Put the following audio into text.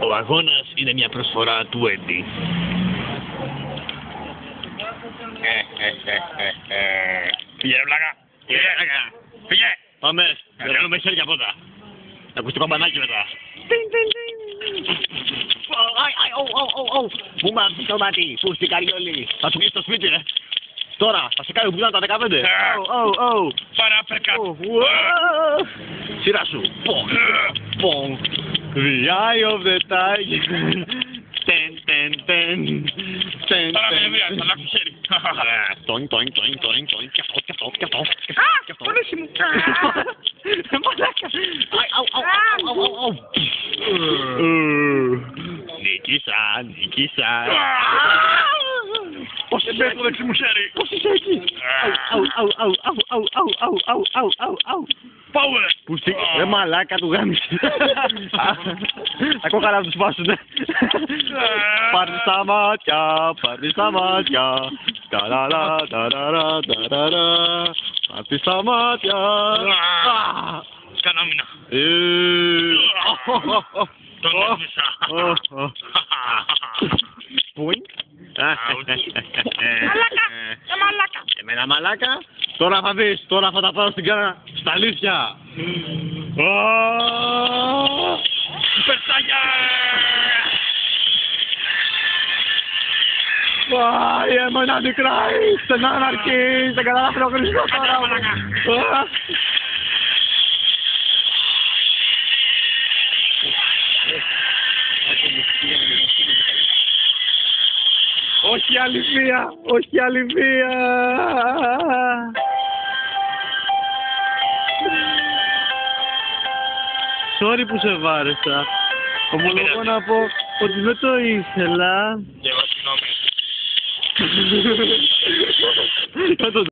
Ο αγώνας είναι μια προσφορά του Έντι. Φύγε, βλάκα. Φύγε. Πάμε. Θέλουμε χέρια πότα. Ακουστικό μπανάκι μετά. Πού μ' άφησε το μάτι, πού στην καριόλη. Θα σου βγει στο σπίτι, ρε. Τώρα, θα σε κάνει που τα 15. Παράπερκα. Σειρά σου. Πον. The eye of the tiger. Παρά με βία, θα αλλάξω χέρι. Τόιν. Κι αυτό. Πονέσαι μου. Μαλάκα. Νίκησα. Πώς είσαι το δεξί μου χέρι. Πώς είσαι εκεί. Πάμε. Πούστη. Ρε μαλάκα του γάμισε. Τα κόκαλα τους σπάσουνε. Πάρτε στα μάτια. Ταραρά. Πάρτε στα μάτια. Κανάμινα. Τον έμεισα. Πούιν. Μαλάκα. Εμένα μαλάκα. Τώρα θα δεις, τώρα θα τα πάρω στην κάνα στα αλήθεια. Περσάγια! Why am I not the Christ? An anarchist! Δεν καταλάβαινε ο Χριστός τώρα. Όχι άλλη βία. Sorry που σε βάρεσα. Ομολογώ να πω ότι δεν το ήθελα. Και εγώ συγγνώμη.